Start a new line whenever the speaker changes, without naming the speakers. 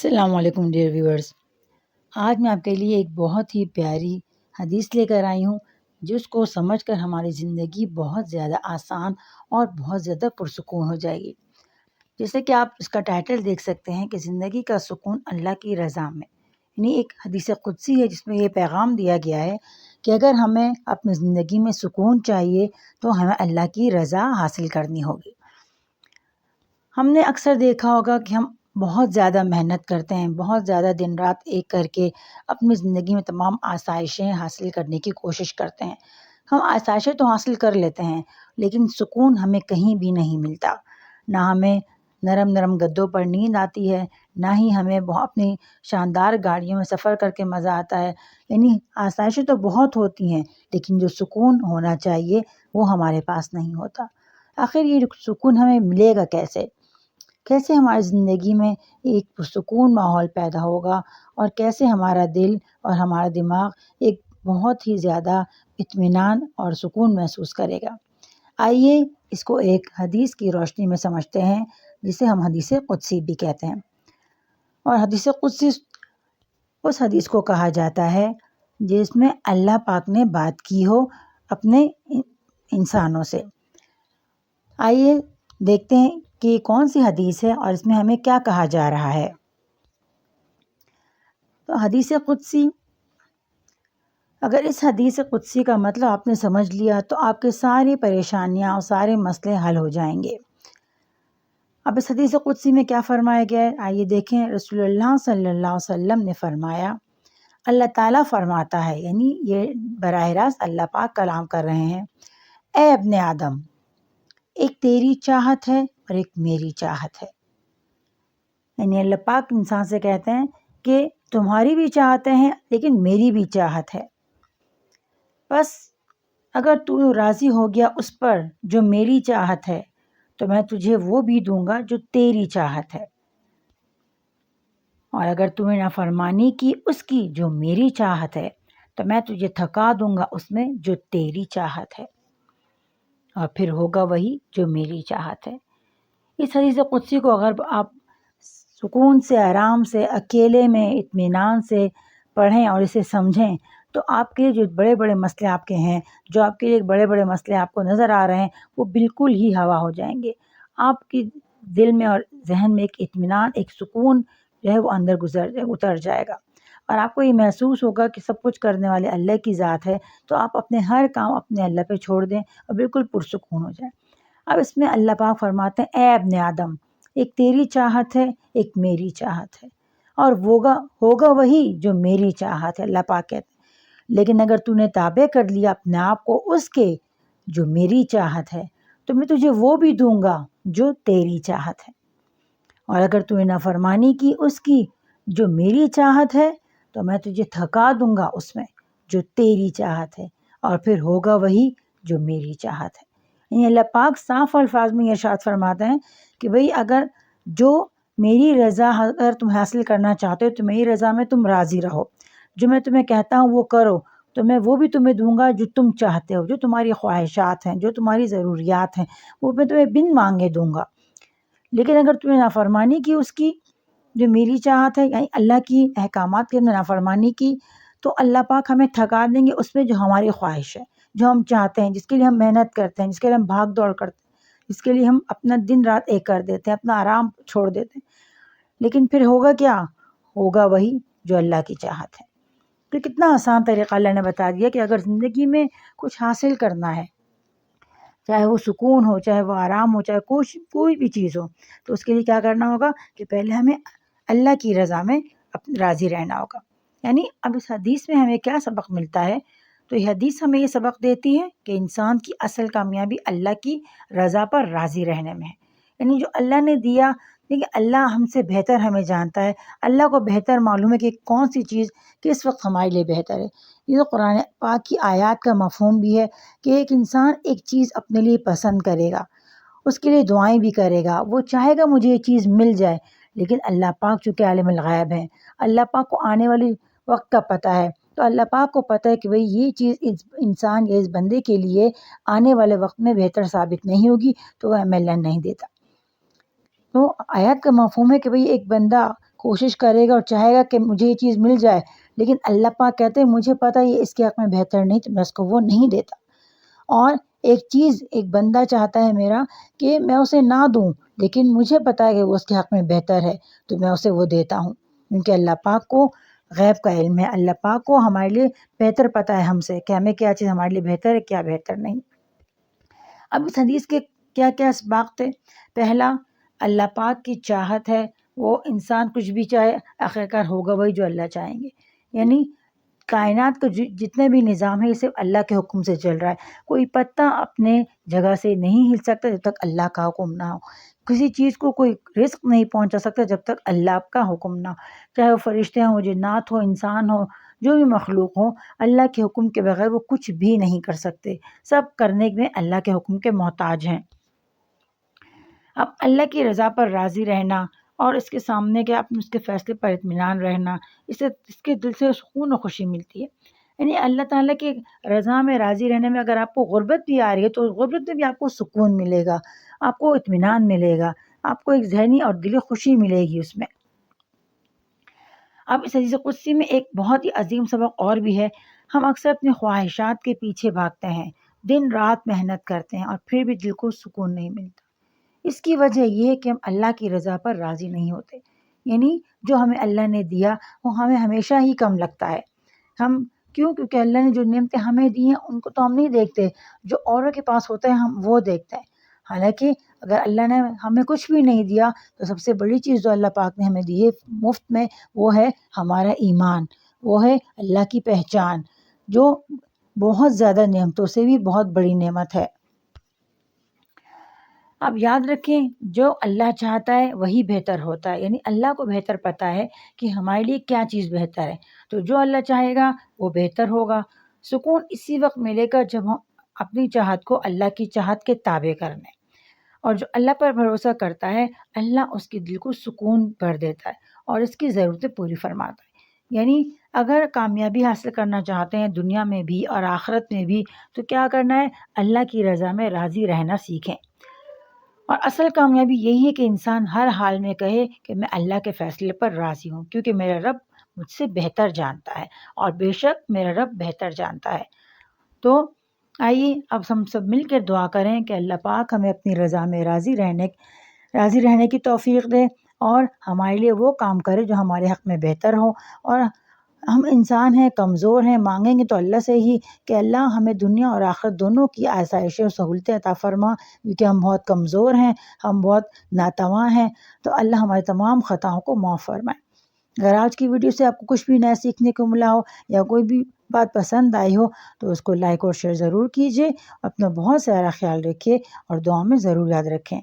السلام علیکم dear viewers. آج میں آپ کے لیے ایک بہت ہی پیاری حدیث لے کر آئی ہوں جس کو سمجھ کر ہماری زندگی بہت زیادہ آسان اور بہت زیادہ پرسکون ہو جائے گی. جیسے کہ آپ اس کا ٹائٹل دیکھ سکتے ہیں کہ زندگی کا سکون اللہ کی رضا میں، یعنی ایک حدیث قدسی ہے جس میں یہ پیغام دیا گیا ہے کہ اگر ہمیں اپنی زندگی میں سکون چاہیے تو ہمیں اللہ کی رضا حاصل کرنی ہوگی. ہم نے اکثر دیکھا ہوگا کہ ہم بہت زیادہ محنت کرتے ہیں، بہت زیادہ دن رات ایک کر کے اپنی زندگی میں تمام آسائشیں حاصل کرنے کی کوشش کرتے ہیں. ہم آسائشیں تو حاصل کر لیتے ہیں لیکن سکون ہمیں کہیں بھی نہیں ملتا. نہ ہمیں نرم نرم گدوں پر نیند آتی ہے، نہ ہی ہمیں اپنی شاندار گاڑیوں میں سفر کر کے مزہ آتا ہے. یعنی آسائشیں تو بہت ہوتی ہیں لیکن جو سکون ہونا چاہیے وہ ہمارے پاس نہیں ہوتا. آخر یہ سکون ہمیں ملے گا کیسے؟ کیسے ہماری زندگی میں ایک پرسکون ماحول پیدا ہوگا اور کیسے ہمارا دل اور ہمارا دماغ ایک بہت ہی زیادہ اطمینان اور سکون محسوس کرے گا. آئیے اس کو ایک حدیث کی روشنی میں سمجھتے ہیں جسے ہم حدیث قدسی بھی کہتے ہیں. اور حدیث قدسی اس حدیث کو کہا جاتا ہے جس میں اللہ پاک نے بات کی ہو اپنے انسانوں سے. آئیے دیکھتے ہیں کہ یہ کون سی حدیث ہے اور اس میں ہمیں کیا کہا جا رہا ہے. تو حدیث قدسی، اگر اس حدیث قدسی کا مطلب آپ نے سمجھ لیا تو آپ کے ساری پریشانیاں اور سارے مسئلے حل ہو جائیں گے. اب اس حدیث قدسی میں کیا فرمایا گیا ہے آئیے دیکھیں. رسول اللہ صلی اللہ علیہ وسلم نے فرمایا، اللہ تعالیٰ فرماتا ہے، یعنی یہ براہ راست اللہ پاک کلام کر رہے ہیں، اے ابن آدم، ایک تیری چاہت ہے اور ایک میری چاہت ہے. یعنی اللہ پاک انسان سے کہتے ہیں کہ تمہاری بھی چاہتیں ہیں لیکن میری بھی چاہت ہے. بس اگر تو راضی ہو گیا اس پر جو میری چاہت ہے تو میں تجھے وہ بھی دوں گا جو تیری چاہت ہے، اور اگر تو نے نافرمانی کی اس کی جو میری چاہت ہے تو میں تجھے تھکا دوں گا اس میں جو تیری چاہت ہے، اور پھر ہوگا وہی جو میری چاہت ہے. اس حدیث قدسی کو اگر آپ سکون سے، آرام سے، اکیلے میں اطمینان سے پڑھیں اور اسے سمجھیں تو آپ کے جو بڑے بڑے مسئلے آپ کے ہیں، جو آپ کے بڑے بڑے مسئلے آپ کو نظر آ رہے ہیں، وہ بالکل ہی ہوا ہو جائیں گے. آپ کی دل میں اور ذہن میں ایک اطمینان، ایک سکون جو ہے وہ اندر اتر جائے گا، اور آپ کو یہ محسوس ہوگا کہ سب کچھ کرنے والے اللہ کی ذات ہے. تو آپ اپنے ہر کام اپنے اللہ پہ چھوڑ دیں اور بالکل پرسکون ہو جائیں. اب اس میں اللہ پاک فرماتے ہیں، اے ابن آدم، ایک تیری چاہت ہے ایک میری چاہت ہے، اور ہوگا وہی جو میری چاہت ہے. اللہ پاک کہتے ہیں لیکن اگر تو نے تابع کر لیا اپنے آپ کو اس کے جو میری چاہت ہے تو میں تجھے وہ بھی دوں گا جو تیری چاہت ہے، اور اگر تو نے نافرمانی کی اس کی جو میری چاہت ہے تو میں تجھے تھکا دوں گا اس میں جو تیری چاہت ہے، اور پھر ہوگا وہی جو میری چاہت ہے. یعنی اللہ پاک صاف الفاظ میں ارشاد فرماتے ہیں کہ بھئی اگر جو میری رضا اگر تم حاصل کرنا چاہتے ہو تو میری رضا میں تم راضی رہو، جو میں تمہیں کہتا ہوں وہ کرو، تو میں وہ بھی تمہیں دوں گا جو تم چاہتے ہو، جو تمہاری خواہشات ہیں، جو تمہاری ضروریات ہیں، وہ میں تمہیں بن مانگے دوں گا. لیکن اگر تم نے نافرمانی کی اس کی جو میری چاہت ہے، یعنی اللہ کی احکامات کی نافرمانی کی، تو اللہ پاک ہمیں تھکا دیں گے اس میں جو ہماری خواہش ہے، جو ہم چاہتے ہیں، جس کے لیے ہم محنت کرتے ہیں، جس کے لیے ہم بھاگ دوڑ کرتے ہیں، جس کے لیے ہم اپنا دن رات ایک کر دیتے ہیں، اپنا آرام چھوڑ دیتے ہیں. لیکن پھر ہوگا کیا؟ ہوگا وہی جو اللہ کی چاہت ہے. تو کتنا آسان طریقہ اللہ نے بتا دیا کہ اگر زندگی میں کچھ حاصل کرنا ہے، چاہے وہ سکون ہو، چاہے وہ آرام ہو، چاہے کوئی بھی چیز ہو، تو اس کے لیے کیا کرنا ہوگا کہ پہلے ہمیں اللہ کی رضا میں راضی رہنا ہوگا. یعنی اب اس حدیث میں ہمیں کیا سبق ملتا ہے؟ تو یہ حدیث ہمیں یہ سبق دیتی ہے کہ انسان کی اصل کامیابی اللہ کی رضا پر راضی رہنے میں ہے. یعنی جو اللہ نے دیا، دیکھیے اللہ ہم سے بہتر ہمیں جانتا ہے، اللہ کو بہتر معلوم ہے کہ کون سی چیز کس وقت ہمارے لیے بہتر ہے. یہ تو قرآن پاک کی آیات کا مفہوم بھی ہے کہ ایک انسان ایک چیز اپنے لیے پسند کرے گا، اس کے لیے دعائیں بھی کرے گا، وہ چاہے گا مجھے یہ چیز مل جائے، لیکن اللہ پاک چونکہ عالم الغیب ہیں، اللہ پاک کو آنے والی وقت کا پتہ ہے، تو اللہ پاک کو پتہ ہے کہ بھئی یہ چیز اس انسان یا اس بندے کے لیے آنے والے وقت میں بہتر ثابت نہیں ہوگی، تو وہ ہمیں اللہ نہیں دیتا. تو آیات کا مفہوم ہے کہ بھئی ایک بندہ کوشش کرے گا اور چاہے گا کہ مجھے یہ چیز مل جائے، لیکن اللہ پاک کہتے ہیں مجھے پتہ ہے یہ اس کے حق میں بہتر نہیں، تو میں اس کو وہ نہیں دیتا۔ اور ایک چیز ایک بندہ چاہتا ہے میرا کہ میں اسے نہ دوں، لیکن مجھے پتہ ہے کہ وہ اس کے حق میں بہتر ہے، تو میں اسے وہ دیتا ہوں، کیونکہ اللہ پاک کو غیب کا علم ہے، اللہ پاک کو ہمارے لیے بہتر پتہ ہے ہم سے کہ ہمیں کیا چیز ہمارے لیے بہتر ہے، کیا بہتر نہیں۔ اب اس حدیث کے کیا کیا اسباق تھے؟ پہلا، اللہ پاک کی چاہت ہے، وہ انسان کچھ بھی چاہے آخرکار ہوگا وہی جو اللہ چاہیں گے، یعنی کائنات کا جتنے بھی نظام ہے یہ صرف اللہ کے حکم سے چل رہا ہے۔ کوئی پتا اپنے جگہ سے نہیں ہل سکتا جب تک اللہ کا حکم نہ ہو، کسی چیز کو کوئی رزق نہیں پہنچا سکتا جب تک اللہ کا حکم نہ ہو، چاہے وہ فرشتے ہوں، جنات ہو، انسان ہو، جو بھی مخلوق ہو، اللہ کے حکم کے بغیر وہ کچھ بھی نہیں کر سکتے، سب کرنے میں اللہ کے حکم کے محتاج ہیں۔ اب اللہ کی رضا پر راضی رہنا اور اس کے سامنے کے اپنے اس کے فیصلے پر اطمینان رہنا، اس کے دل سے سکون و خوشی ملتی ہے۔ یعنی اللہ تعالیٰ کی رضا میں راضی رہنے میں اگر آپ کو غربت بھی آ رہی ہے تو غربت میں بھی آپ کو سکون ملے گا، آپ کو اطمینان ملے گا، آپ کو ایک ذہنی اور دلی خوشی ملے گی اس میں۔ اب اس حدیث قدسی میں ایک بہت ہی عظیم سبق اور بھی ہے۔ ہم اکثر اپنی خواہشات کے پیچھے بھاگتے ہیں، دن رات محنت کرتے ہیں اور پھر بھی دل کو سکون نہیں ملتا۔ اس کی وجہ یہ ہے کہ ہم اللہ کی رضا پر راضی نہیں ہوتے، یعنی جو ہمیں اللہ نے دیا وہ ہمیں ہمیشہ ہی کم لگتا ہے۔ ہم کیونکہ اللہ نے جو نعمتیں ہمیں دی ہیں ان کو تو ہم نہیں دیکھتے، جو اوروں کے پاس ہوتا ہے ہم وہ دیکھتے ہیں۔ حالانکہ اگر اللہ نے ہمیں کچھ بھی نہیں دیا تو سب سے بڑی چیز جو اللہ پاک نے ہمیں دی ہے مفت میں، وہ ہے ہمارا ایمان، وہ ہے اللہ کی پہچان، جو بہت زیادہ نعمتوں سے بھی بہت بڑی نعمت ہے۔ اب یاد رکھیں جو اللہ چاہتا ہے وہی بہتر ہوتا ہے، یعنی اللہ کو بہتر پتہ ہے کہ ہمارے لیے کیا چیز بہتر ہے، تو جو اللہ چاہے گا وہ بہتر ہوگا۔ سکون اسی وقت ملے گا جب ہم اپنی چاہت کو اللہ کی چاہت کے تابع کرنے، اور جو اللہ پر بھروسہ کرتا ہے اللہ اس کے دل کو سکون بھر دیتا ہے اور اس کی ضرورتیں پوری فرماتا ہے۔ یعنی اگر کامیابی حاصل کرنا چاہتے ہیں دنیا میں بھی اور آخرت میں بھی تو کیا کرنا ہے؟ اللہ کی رضا میں راضی رہنا سیکھیں۔ اور اصل کامیابی یہی ہے کہ انسان ہر حال میں کہے کہ میں اللہ کے فیصلے پر راضی ہوں، کیونکہ میرا رب مجھ سے بہتر جانتا ہے، اور بے شک میرا رب بہتر جانتا ہے۔ تو آئیے اب ہم سب مل کر دعا کریں کہ اللہ پاک ہمیں اپنی رضا میں راضی رہنے کی توفیق دے، اور ہمارے لیے وہ کام کرے جو ہمارے حق میں بہتر ہو۔ اور ہم انسان ہیں، کمزور ہیں، مانگیں گے تو اللہ سے ہی کہ اللہ ہمیں دنیا اور آخرت دونوں کی آسائشیں اور سہولتیں عطا فرما، کیونکہ ہم بہت کمزور ہیں، ہم بہت ناتواں ہیں، تو اللہ ہمارے تمام خطاؤں کو معاف فرمائے۔ اگر آج کی ویڈیو سے آپ کو کچھ بھی نیا سیکھنے کو ملا ہو یا کوئی بھی بات پسند آئی ہو تو اس کو لائک اور شیئر ضرور کیجیے، اپنا بہت سارا خیال رکھیے اور دعا میں ضرور یاد رکھیں۔